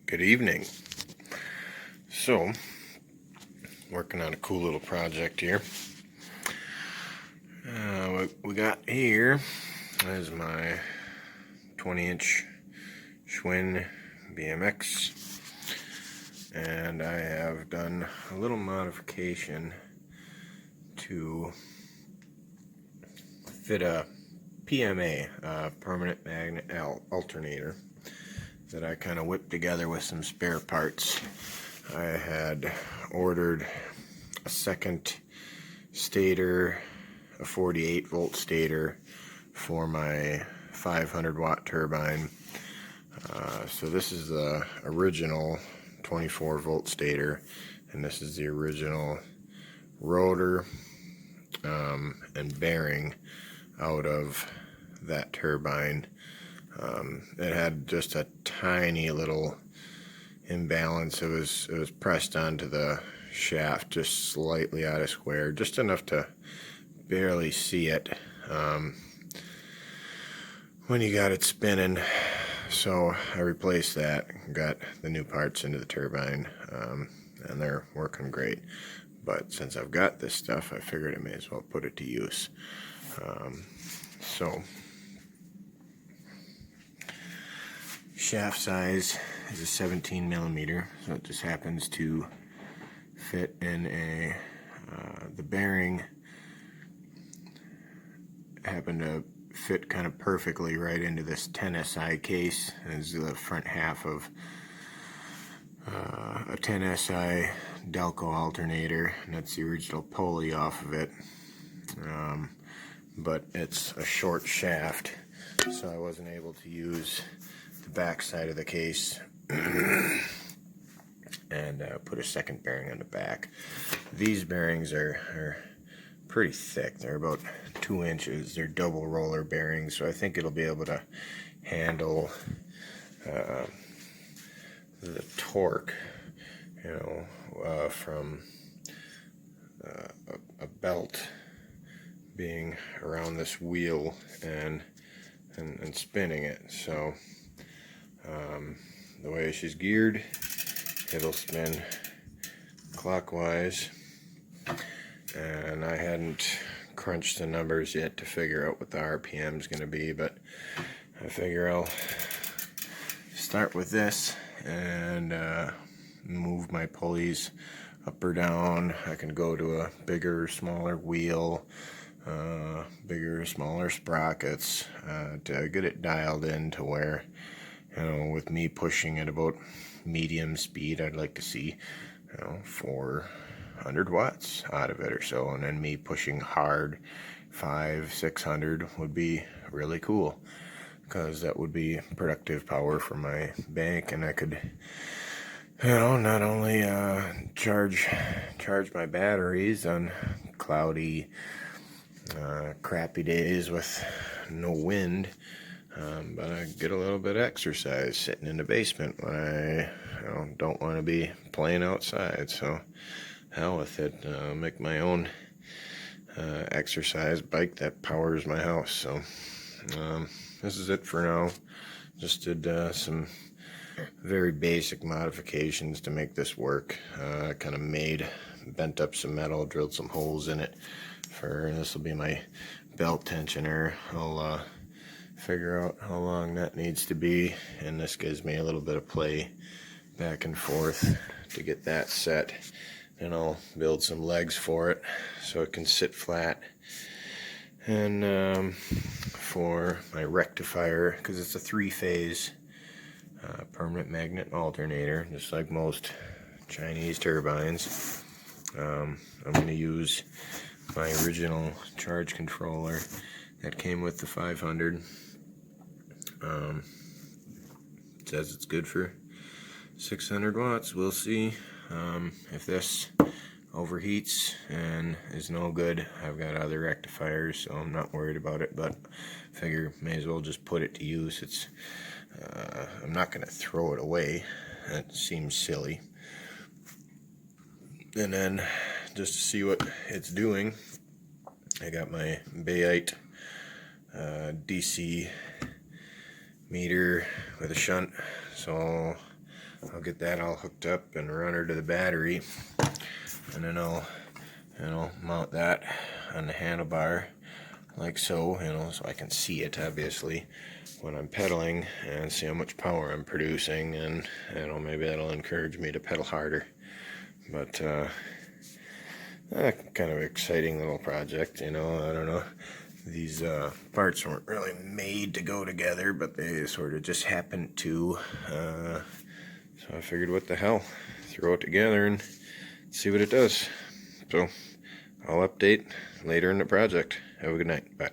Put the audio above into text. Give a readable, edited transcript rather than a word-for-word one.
Good evening. So, working on a cool little project here. What we got here is my 20-inch Schwinn BMX, and I have done a little modification to fit a PMA, permanent magnet alternator, that I kind of whipped together with some spare parts. I had ordered a second stator, a 48 volt stator for my 500 watt turbine. So this is the original 24 volt stator, and this is the original rotor and bearing out of that turbine. It had just a tiny little imbalance. It was pressed onto the shaft just slightly out of square, just enough to barely see it when you got it spinning. So I replaced that, got the new parts into the turbine, and they're working great. But since I've got this stuff, I figured I may as well put it to use. So shaft size is a 17 millimeter, so it just happens to fit in the bearing happened to fit kind of perfectly right into this 10 SI case. This is the front half of a 10 SI Delco alternator, and that's the original pulley off of it. But it's a short shaft, so I wasn't able to use the back side of the case and put a second bearing on the back. These bearings are pretty thick. They're about 2 inches. They're double roller bearings, so I think it'll be able to handle the torque, from a belt being around this wheel and spinning it. So the way she's geared, it'll spin clockwise, and I hadn't crunched the numbers yet to figure out what the RPM is going to be, but I figure I'll start with this and move my pulleys up or down. I can go to a bigger, smaller wheel, bigger, smaller sprockets, to get it dialed in to where, with me pushing at about medium speed, I'd like to see 400 watts out of it or so, and then me pushing hard 500-600 would be really cool, because that would be productive power for my bank, and I could not only charge my batteries on cloudy, crappy days with no wind, but I get a little bit of exercise sitting in the basement when I don't want to be playing outside. So hell with it. Make my own exercise bike that powers my house. So this is it for now. Just did some very basic modifications to make this work. Kind of bent up some metal, drilled some holes in it. This will be my belt tensioner. I'll figure out how long that needs to be, and this gives me a little bit of play back and forth to get that set. And I'll build some legs for it so it can sit flat. And for my rectifier, because it's a 3-phase permanent magnet alternator, just like most Chinese turbines, I'm going to use my original charge controller that came with the 500. It says it's good for 600 watts. We'll see. If this overheats and is no good, I've got other rectifiers, so I'm not worried about it, but figure may as well just put it to use. I'm not going to throw it away. That seems silly. And then just to see what it's doing, I got my Bayite DC meter with a shunt, so I'll get that all hooked up and run her to the battery, and then I'll mount that on the handlebar like so, so I can see it obviously when I'm pedaling and see how much power I'm producing, and maybe that'll encourage me to pedal harder. But kind of exciting little project, I don't know. These parts weren't really made to go together, but they sort of just happened to. So I figured, what the hell, throw it together and see what it does. So I'll update later in the project. Have a good night. Bye.